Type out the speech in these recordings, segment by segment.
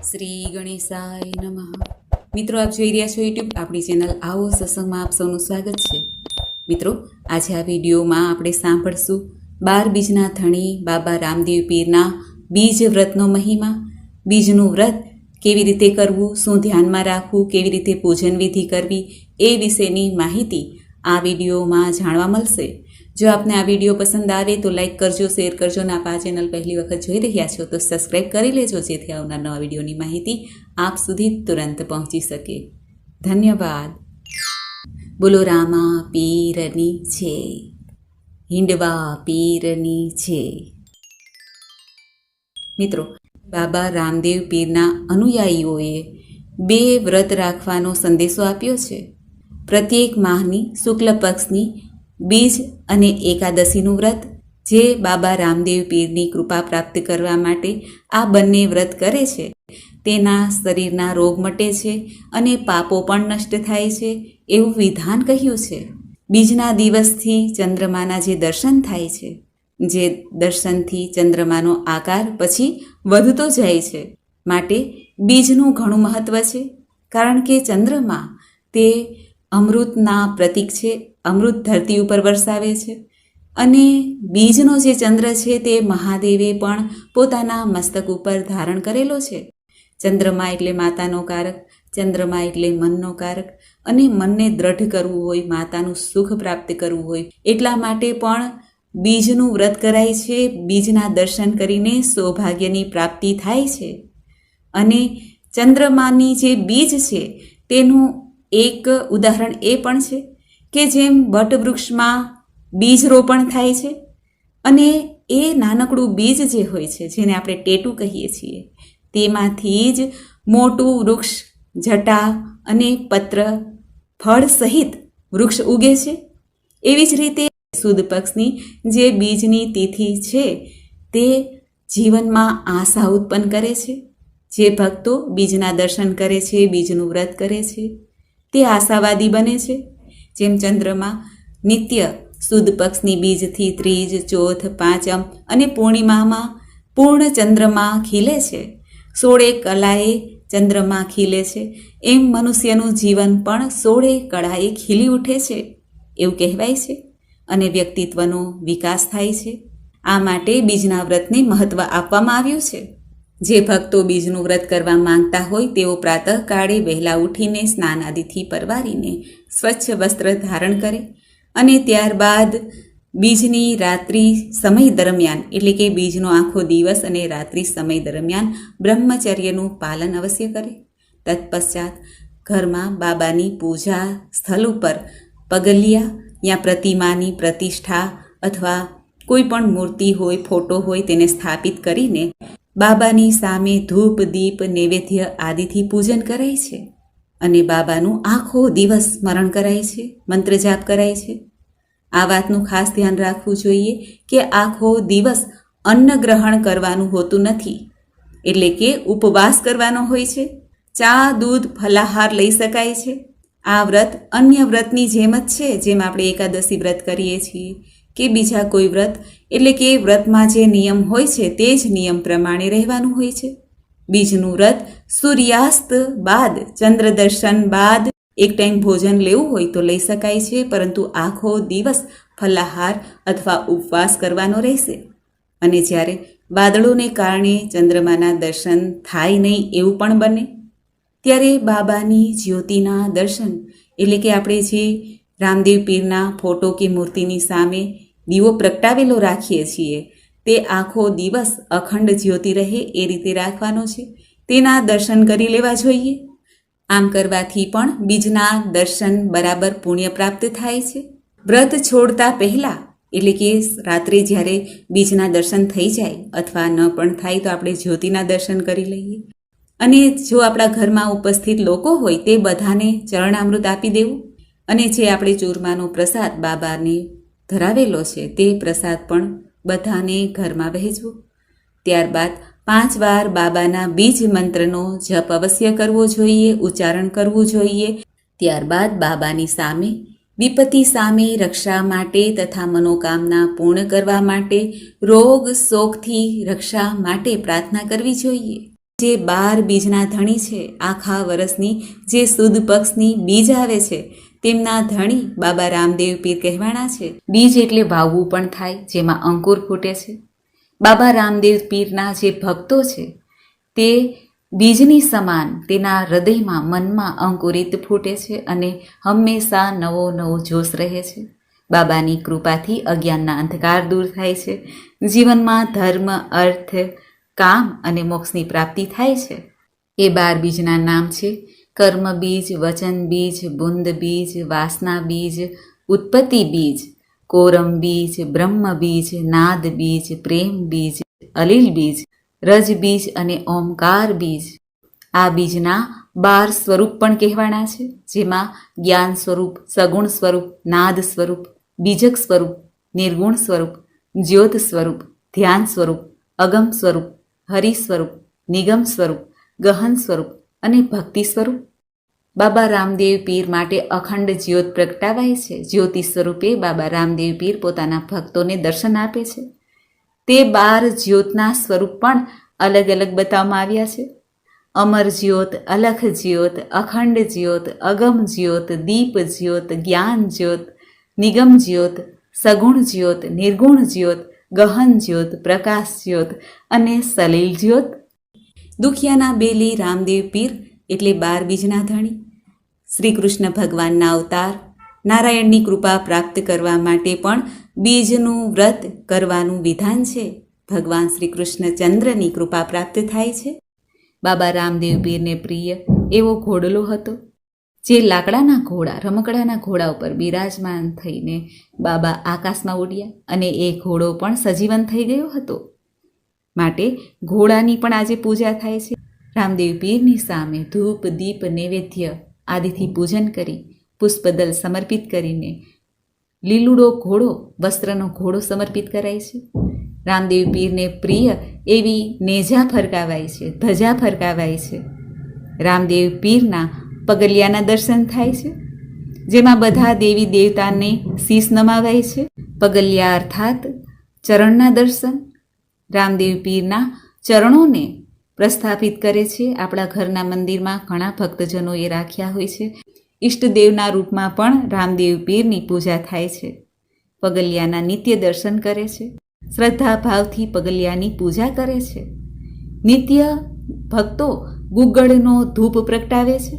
શ્રી ગણેશાય નમઃ. મિત્રો, આપ જોઈ રહ્યા છો યુટ્યુબ આપણી ચેનલ આવો સત્સંગમાં આપ સૌનું સ્વાગત છે. મિત્રો, આજે આ વિડીયોમાં આપણે સાંભળશું 12 બીજના ધણી બાબા રામદેવ પીરના બીજ વ્રતનો મહિમા. બીજનું વ્રત કેવી રીતે કરવું, શું ધ્યાનમાં રાખવું, કેવી રીતે પૂજન વિધિ કરવી, એ વિશેની માહિતી આ વિડીયોમાં જાણવા મળશે. જો આપને આ વિડીયો પસંદ આવે તો લાઇક કરજો, શેર કરજો અને આપ આ ચેનલ પહેલી વખત જોઈ રહ્યા છો તો સબસ્ક્રાઈબ કરી લેજો, જેથી આવનાર નવા વિડીયોની માહિતી આપ સુધી તુરંત પહોંચી શકે. ધન્યવાદ. બોલો રામા પીરની છે, હિંડવા પીરની છે. મિત્રો, બાબા રામદેવ પીરના અનુયાયીઓએ 2 વ્રત રાખવાનો સંદેશો આપ્યો છે. પ્રત્યેક માહની શુક્લ પક્ષની બીજ અને એકાદશીનું વ્રત, જે બાબા રામદેવ પીરની કૃપા પ્રાપ્ત કરવા માટે આ બંને વ્રત કરે છે તેના શરીરના રોગ મટે છે અને પાપો પણ નષ્ટ થાય છે, એવું વિધાન કહ્યું છે. બીજના દિવસથી ચંદ્રમાના જે દર્શન થાય છે, જે દર્શનથી ચંદ્રમાનો આકાર પછી વધતો જાય છે, માટે બીજનું ઘણું મહત્વ છે. કારણ કે ચંદ્રમા તે અમૃતના પ્રતીક છે, અમૃત ધરતી ઉપર વરસાવે છે. અને બીજનો જે ચંદ્ર છે તે મહાદેવે પણ પોતાના મસ્તક ઉપર ધારણ કરેલો છે. ચંદ્રમા એટલે માતાનો કારક, ચંદ્રમા એટલે મનનો કારક, અને મનને દ્રઢ કરવું હોય, માતાનું સુખ પ્રાપ્ત કરવું હોય, એટલા માટે પણ બીજનું વ્રત કરાય છે. બીજના દર્શન કરીને સૌભાગ્યની પ્રાપ્તિ થાય છે. અને ચંદ્રમાની જે બીજ છે તેનું એક ઉદાહરણ એ પણ છે કે જેમ વટવૃક્ષમાં બીજ રોપણ થાય છે અને એ નાનકડું બીજ જે હોય છે, જેને આપણે ટેટું કહીએ છીએ, તેમાંથી જ મોટું વૃક્ષ, જટા અને પત્ર, ફળ સહિત વૃક્ષ ઉગે છે. એવી જ રીતે સુદ પક્ષની જે બીજની તિથિ છે તે જીવનમાં આશા ઉત્પન્ન કરે છે. જે ભક્તો બીજના દર્શન કરે છે, બીજનું વ્રત કરે છે, તે આશાવાદી બને છે. જેમ ચંદ્રમાં નિત્ય સુદ પક્ષની બીજથી ત્રીજ, ચોથ, પાંચમ અને પૂર્ણિમામાં પૂર્ણ ચંદ્રમા ખીલે છે, 16 કલાએ ચંદ્રમા ખીલે છે, એમ મનુષ્યનું જીવન પણ 16 કળાએ ખીલી ઉઠે છે એવું કહેવાય છે અને વ્યક્તિત્વનો વિકાસ થાય છે. આ માટે બીજના વ્રતને મહત્વ આપવામાં આવ્યું છે. જે ભક્તો બીજનું વ્રત કરવા માંગતા હોય તેઓ પ્રાતઃકાળે વહેલા ઉઠીને સ્નાન આદિથી પરવારીને સ્વચ્છ વસ્ત્ર ધારણ કરે અને ત્યારબાદ બીજની રાત્રિ સમય દરમિયાન, એટલે કે બીજનો આખો દિવસ અને રાત્રિ સમય દરમિયાન બ્રહ્મચર્યનું પાલન અવશ્ય કરે. તત્પશ્ચાત ઘરમાં બાબાની પૂજા સ્થળ ઉપર પગલિયા યા પ્રતિમાની પ્રતિષ્ઠા અથવા કોઈ પણ મૂર્તિ હોય, ફોટો હોય, તેને સ્થાપિત કરીને બાબાની સામે ધૂપ, દીપ, નૈવેદ્ય આદિથી પૂજન કરાય છે અને બાબાનું આખો દિવસ સ્મરણ કરાય છે, મંત્ર જાપ કરાય છે. આ વાતનું ખાસ ધ્યાન રાખવું જોઈએ કે આખો દિવસ અન્ન ગ્રહણ કરવાનું હોતું નથી, એટલે કે ઉપવાસ કરવાનો હોય છે. ચા, દૂધ, ફલાહાર લઈ શકાય છે. આ વ્રત અન્ય વ્રતની જેમ જ છે, જેમ આપણે એકાદશી વ્રત કરીએ છીએ કે બીજા કોઈ વ્રત, એટલે કે વ્રતમાં જે નિયમ હોય છે તે જ નિયમ પ્રમાણે રહેવાનું હોય છે. બીજનું વ્રત સૂર્યાસ્ત બાદ, ચંદ્ર દર્શન બાદ એક ટાઈમ ભોજન લેવું હોય તો લઈ શકાય છે, પરંતુ આખો દિવસ ફલાહાર અથવા ઉપવાસ કરવાનો રહેશે. અને જ્યારે વાદળોને કારણે ચંદ્રમાના દર્શન થાય નહીં એવું પણ બને, ત્યારે બાબાની જ્યોતિના દર્શન, એટલે કે આપણે જે રામદેવ પીરના ફોટો કે મૂર્તિની સામે દીવો પ્રગટાવેલો રાખીએ છીએ તે આખો દિવસ અખંડ જ્યોતિ રહે એ રીતે રાખવાનો છે. તેના દર્શન કરી લેવા જોઈએ. આમ કરવાથી પણ બીજના દર્શન બરાબર પુણ્ય પ્રાપ્ત થાય છે. વ્રત છોડતા પહેલાં, એટલે કે રાત્રે જ્યારે બીજના દર્શન થઈ જાય અથવા ન પણ થાય તો આપણે જ્યોતિના દર્શન કરી લઈએ. અને જો આપણા ઘરમાં ઉપસ્થિત લોકો હોય તે બધાને ચરણામૃત આપી દેવું અને જે આપણે ચૂરમાનો પ્રસાદ બાબાને ધરાવેલો છે તે પ્રસાદ પણ બધાને ઘરમાં વહેંચવો. ત્યારબાદ 5 વાર બાબાના બીજ મંત્રનો જપ અવશ્ય કરવો જોઈએ, ઉચ્ચારણ કરવું જોઈએ. ત્યારબાદ બાબાની સામે વિપત્તિ સામે રક્ષા માટે તથા મનોકામના પૂર્ણ કરવા માટે, રોગ શોકથી રક્ષા માટે પ્રાર્થના કરવી જોઈએ. જે 12 બીજના ધણી છે, આખા વર્ષની જે સુદ પક્ષની બીજ આવે છે તેમના ધણી બાબા રામદેવ પીર કહેવાના છે. બીજ એટલે વાવવું પણ થાય, જેમાં અંકુર ફૂટે છે. બાબા રામદેવ પીરના જે ભક્તો છે તે બીજની સમાન તેના હૃદયમાં મનમાં અંકુરિત ફૂટે છે અને હંમેશા નવો નવો જોશ રહે છે. બાબાની કૃપાથી અજ્ઞાનના અંધકાર દૂર થાય છે. જીવનમાં ધર્મ, અર્થ, કામ અને મોક્ષની પ્રાપ્તિ થાય છે. એ 12 બીજના નામ છે: કર્મ બીજ, વચન બીજ, બુંદ બીજ, વાસના બીજ, ઉત્પત્તિ બીજ, કોરમ બીજ, બ્રહ્મ બીજ, નાદ બીજ, પ્રેમ બીજ, અલીલ બીજ, રજ બીજ અને ઓમકાર બીજ. આ બીજના 12 સ્વરૂપ પણ કહેવાના છે, જેમાં જ્ઞાન સ્વરૂપ, સગુણ સ્વરૂપ, નાદ સ્વરૂપ, બીજક સ્વરૂપ, નિર્ગુણ સ્વરૂપ, જ્યોત સ્વરૂપ, ધ્યાન સ્વરૂપ, અગમ સ્વરૂપ, હરિ સ્વરૂપ, નિગમ સ્વરૂપ, ગહન સ્વરૂપ અને ભક્તિ સ્વરૂપ. બાબા રામદેવ પીર માટે અખંડ જ્યોત પ્રગટાવાય છે. જ્યોતિ સ્વરૂપે બાબા રામદેવ પીર પોતાના ભક્તોને દર્શન આપે છે. તે 12 જ્યોતના સ્વરૂપ પણ અલગ અલગ બતાવવામાં આવ્યા છે: અમર જ્યોત, અલખ જ્યોત, અખંડ જ્યોત, અગમ જ્યોત, દીપ જ્યોત, જ્ઞાન જ્યોત, નિગમ જ્યોત, સગુણ જ્યોત, નિર્ગુણ જ્યોત, ગહન જ્યોત, પ્રકાશ જ્યોત અને સલીલ જ્યોત. દુખિયાના બેલી રામદેવ પીર એટલે 12 બીજના ધણી. શ્રી કૃષ્ણ ભગવાનના અવતાર. નારાયણની કૃપા પ્રાપ્ત કરવા માટે પણ બીજનું વ્રત કરવાનું વિધાન છે. ભગવાન શ્રી કૃષ્ણચંદ્રની કૃપા પ્રાપ્ત થાય છે. બાબા રામદેવ પીરને પ્રિય એવો ઘોડલો હતો, જે લાકડાના ઘોડા, રમકડાના ઘોડા ઉપર બિરાજમાન થઈને બાબા આકાશમાં ઉડ્યા અને એ ઘોડો પણ સજીવન થઈ ગયો હતો. માટે ઘોડાની પણ આજે પૂજા થાય છે. રામદેવ પીરની સામે ધૂપ, દીપ, નૈવેદ્ય આદિથી પૂજન કરી પુષ્પદલ સમર્પિત કરીને લીલુડો ઘોડો, વસ્ત્રનો ઘોડો સમર્પિત કરાય છે. રામદેવ પીરને પ્રિય એવી નેજા ફરકાવાય છે, ધજા ફરકાવાય છે. રામદેવ પીરના પગલિયાના દર્શન થાય છે, જેમાં બધા દેવી દેવતાને શીશ નમાવાય છે. પગલિયા અર્થાત ચરણના દર્શન. રામદેવ પીરના ચરણોને પ્રસ્થાપિત કરે છે. આપણા ઘરના મંદિરમાં ઘણા ભક્તજનોએ રાખ્યા હોય છે. ઈષ્ટદેવના રૂપમાં પણ રામદેવ પીરની પૂજા થાય છે. પગલિયાના નિત્ય દર્શન કરે છે. શ્રદ્ધા ભાવથી પગલિયાની પૂજા કરે છે. નિત્ય ભક્તો ગુગળનો ધૂપ પ્રગટાવે છે.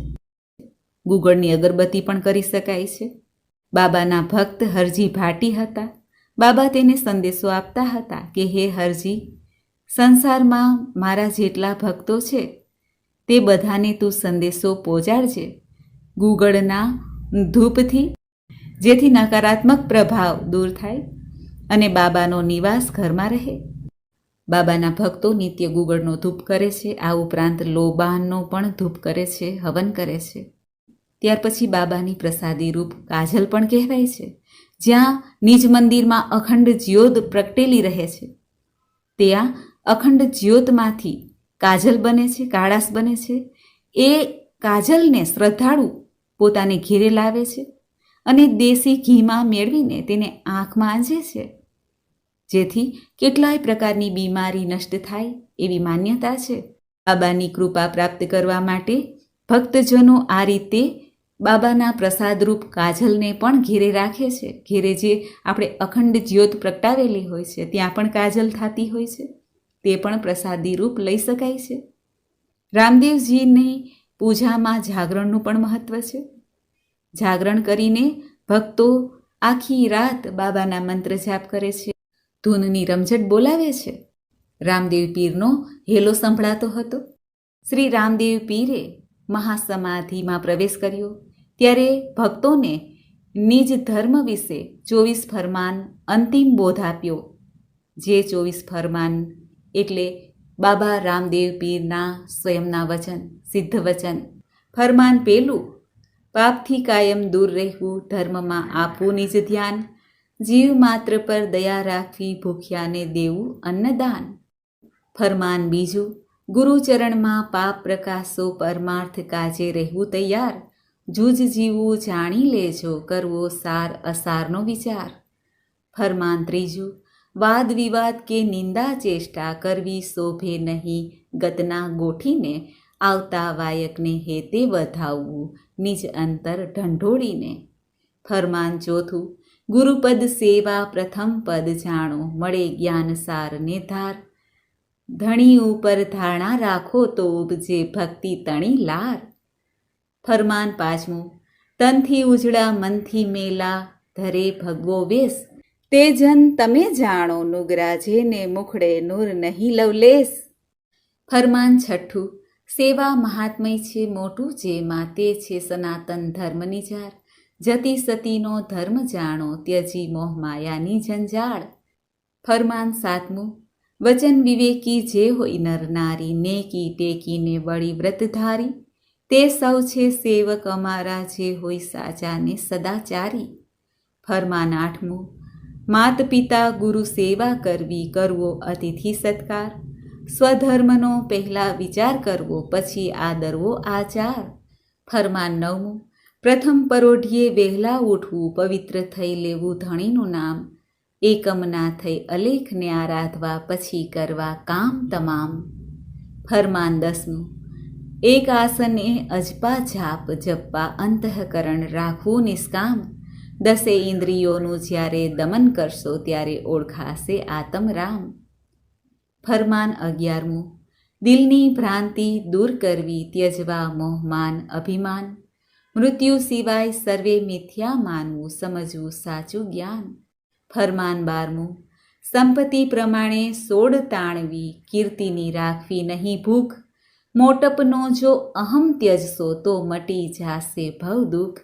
ગુગળની અગરબત્તી પણ કરી શકાય છે. બાબાના ભક્ત હરજી ભાટી હતા. બાબા તેને સંદેશો આપતા હતા કે હે હરજી, સંસારમાં મારા જેટલા ભક્તો છે તે બધાને તું સંદેશો પહોંચાડજે ગુગળના ધૂપથી, જેથી નકારાત્મક પ્રભાવ દૂર થાય અને બાબાનો નિવાસ ઘરમાં રહે. બાબાના ભક્તો નિત્ય ગુગળનો ધૂપ કરે છે. આ ઉપરાંત લોબાનનો પણ ધૂપ કરે છે, હવન કરે છે. ત્યાર પછી બાબાની પ્રસાદી રૂપ કાજલ પણ કહેવાય છે. જ્યાં નિજ મંદિરમાં અખંડ જ્યોત પ્રગટેલી રહે છે, ત્યાં અખંડ જ્યોતમાંથી કાજલ બને છે, કાળાશ બને છે. એ કાજલને શ્રદ્ધાળુ પોતાને ઘેરે લાવે છે અને દેશી ઘીમાં મેળવીને તેને આંખમાં આંજે છે, જેથી કેટલાય પ્રકારની બીમારી નષ્ટ થાય એવી માન્યતા છે. બાબાની કૃપા પ્રાપ્ત કરવા માટે ભક્તજનો આ રીતે બાબાના પ્રસાદરૂપ કાજલને પણ ઘેરે રાખે છે. ઘેરે જે આપણે અખંડ જ્યોત પ્રગટાવેલી હોય છે ત્યાં પણ કાજલ થતી હોય છે, તે પણ પ્રસાદી રૂપ લઈ શકાય છે. રામદેવજીની પૂજામાં જાગરણનું પણ મહત્વ છે. જાગરણ કરીને ભક્તો આખી રાત બાબાના મંત્ર જાપ કરે છે, ધૂનની રમઝટ બોલાવે છે. રામદેવ પીરનો હેલો સંભળાતો હતો. શ્રી રામદેવ પીરે મહાસમાધિમાં પ્રવેશ કર્યો ત્યારે ભક્તોને નિજ ધર્મ વિશે 24 ફરમાન અંતિમ બોધ આપ્યો. જે 24 ફરમાન એટલે બાબા રામદેવ પીરના સ્વયંના વચન, સિદ્ધ વચન. ફરમાન પહેલું, પાપથી કાયમ દૂર રહેવું, ધર્મમાં આપવું નિજ ધ્યાન, જીવ માત્ર પર દયા રાખવી, ભૂખ્યાને દેવું અન્નદાન. ફરમાન બીજું, ગુરુચરણમાં પાપ પ્રકાશો, પરમાર્થ કાજે રહેવું તૈયાર, જૂજ જીવવું જાણી લેજો, કરવો સાર અસારનો વિચાર. ફરમાન ત્રીજું, વાદ વિવાદ કે નિંદા ચેષ્ટા કરવી શોભે નહીં, ગતના ગોઠીને આવતા વાયકને હેતે વધાવવું નિજ અંતર ઢંઢોળીને. ફરમાન ચોથું, ગુરુપદ સેવા પ્રથમ પદ જાણો, મળે જ્ઞાન સારને ધાર. ધણી ઉપર ધારણા રાખો તો ઉપજે ભક્તિ તણી લાર. ફરમાન પાંચમું, તનથી ઉજળા મનથી મેલા, ધરે ભગવો વેશ, તે જન તમે જાણો, નુગરાજે ને મુખડે નૂર નહીં લવલેશ. ફરમાન છઠ્ઠું, સેવા મહાત્મય છે મોટું જેમાં, તે છે સનાતન ધર્મની જાર. જતી સતીનો ધર્મ જાણો, ત્યજી મોહ માયાની જંજાળ. ફરમાન સાતમું, વચન વિવેકી જે હોય નર નારી, નેકી ટેકીને વળી વ્રતધારી, તે સૌ છે સેવક અમારા, જે હોય સાચા ને સદાચારી. ફરમાન આઠમું, માત પિતા ગુરુ સેવા કરવી, કરવો અતિથિ સત્કાર. સ્વધર્મનો પહેલા વિચાર કરવો, પછી આદરવો આચાર. ફરમાન નવમું, પ્રથમ પરોઢિયે વહેલા ઉઠવું, પવિત્ર થઈ લેવું ધણીનું નામ. એકમ ના થઈ અલેખને આરાધવા, પછી કરવા કામ તમામ. ફરમાન દસમું, એક આસને અજપા જાપ, જપવા અંતઃકરણ રાખવું નિષ્કામ. દસે ઇન્દ્રિયોનું જ્યારે દમન કરશો, ત્યારે ઓળખાશે આત્મરામ. ફરમાન અગિયારમું, દિલની ભ્રાંતિ દૂર કરવી, ત્યજવા મોહમાન અભિમાન. મૃત્યુ સિવાય સર્વે મિથ્યા માનવું, સમજવું સાચું જ્ઞાન. ફરમાન બારમું, સંપત્તિ પ્રમાણે સોડ તાણવી, કીર્તિની રાખવી નહીં ભૂખ. મોટપનો જો અહમ ત્યજશો, તો મટી જાશે ભવ દુઃખ.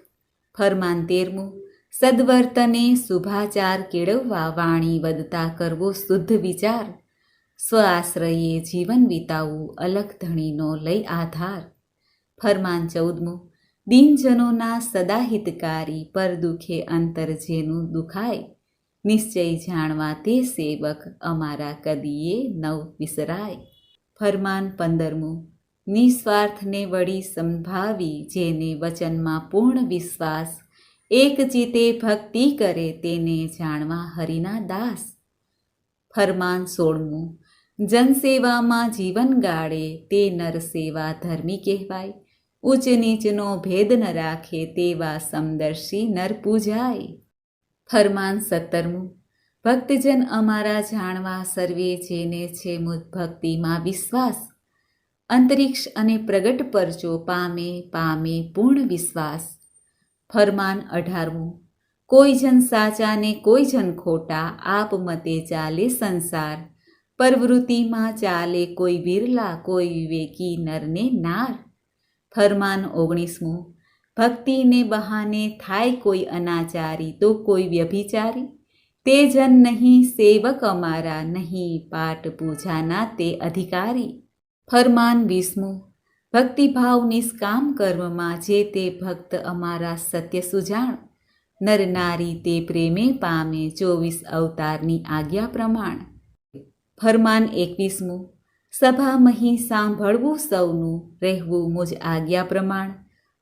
ફરમાન તેરમું, સદ્વર્તને શુભાચાર કેળવવા, વાણી વધતા કરવો શુદ્ધ વિચાર. સ્વ આશ્રયે જીવન વિતાવવું, અલખ ધણીનો લઈ આધાર. ફરમાન ચૌદમું, દીનજનોના સદા હિતકારી, પર દુખે અંતર જેનું દુખાય. નિશ્ચય જાણવા તે સેવક, અમારા કદીએ નવ વિસરાય. ફરમાન પંદરમું, નિસ્વાર્થને વળી સંભાવી, જેને વચનમાં પૂર્ણ વિશ્વાસ. એક ચિતે ભક્તિ કરે, તેને જાણવા હરિના દાસ. ફરમાન સોળમું, જનસેવામાં જીવન ગાળે, તે નર સેવા ધર્મી કહેવાય. ઉચ્ચ નીચનો ભેદ ન રાખે, તેવા સમદર્શી નર પૂજાય. ફરમાન સત્તરમું, ભક્તજન અમારા જાણવા, સર્વે જેને છે મુજ ભક્તિમાં વિશ્વાસ. અંતરિક્ષ અને પ્રગટ પરચો પામે, પામે પૂર્ણ વિશ્વાસ. ફરમાન અઢારમું, કોઈ જન સાચા ને કોઈ જન ખોટા, આપ મતે ચાલે સંસાર. પ્રવૃત્તિમાં ચાલે કોઈ વિરલા, કોઈ વિવેકી નરને નાર. ફરમાન ઓગણીસમું, ભક્તિને બહાને થાય કોઈ અનાચારી, તો કોઈ વ્યભિચારી. તે જન નહીં સેવક અમારા, નહીં પાઠ પૂજાના તે અધિકારી. ફરમાન વીસમું, ભક્તિભાવ નિષ્કામ કર્મમાં, જે તે ભક્ત અમારા સત્ય સુજાણ. નર નારી તે પ્રેમે પામે, 24 અવતારની આજ્ઞા પ્રમાણ. ફરમાન 21મું, સભામહી સાંભળવું સૌનું, રહેવું મુજ આજ્ઞા પ્રમાણ.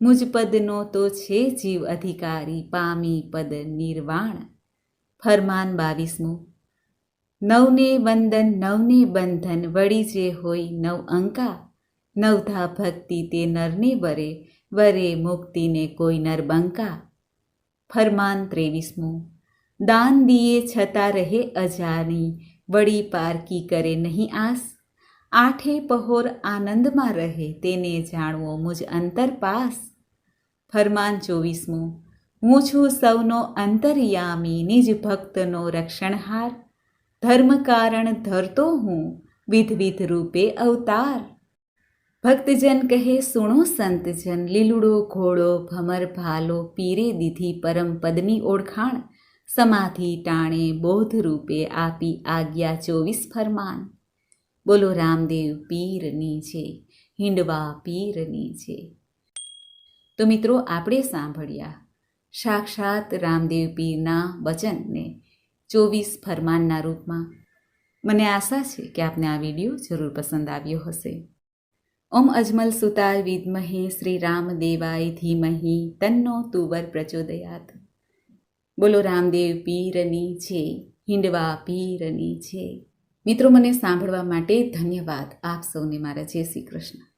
મુજ પદનો તો છે જીવ અધિકારી, પામી પદ નિર્વાણ. ફરમાન 22મું, નવને વંદન નવને બંધન, વળી જે હોય નવ અંકા. નવધા ભક્તિ તે નરને વરે, વરે મુક્તિને કોઈ નર બંકા. ફરમાન 23મું, દાન દિયે છતાં રહે અજાની, વળી પારકી કરે નહીં આસ. આઠે પહોર આનંદમાં રહે, તેને જાણવો મુજ અંતર પાસ. ફરમાન 24મું, હું છું સૌનો અંતર્યામી, નિજ ભક્તનો રક્ષણહાર. ધર્મ કારણ ધરતો હું, વિધવિધ રૂપે અવતાર. ભક્તજન કહે સુણો સંતજન, લીલુડો ઘોડો ભમર ભાલો, પીરે દીધી પરમ પદની ઓળખાણ. સમાધિ ટાણે બોધ રૂપે, આપી આજ્ઞા 24 ફરમાન. બોલો રામદેવ પીરની છે, હિંડવા પીરની છે. તો મિત્રો, આપણે સાંભળ્યા સાક્ષાત રામદેવ પીરના વચનને 24 ફરમાનના રૂપમાં. મને આશા છે કે આપને આ વિડીયો જરૂર પસંદ આવ્યો હશે. ઓમ અજમલ સુતાય વિદ્મહે શ્રી રામદેવાય ધીમહિ, તન્નો તુવર પ્રચોદયાત. બોલો રામદેવ પીરની જય, હિંડવા પીરની છે. મિત્રો, મને સાંભળવા માટે ધન્યવાદ. આપ સૌને મારા જય શ્રી કૃષ્ણ.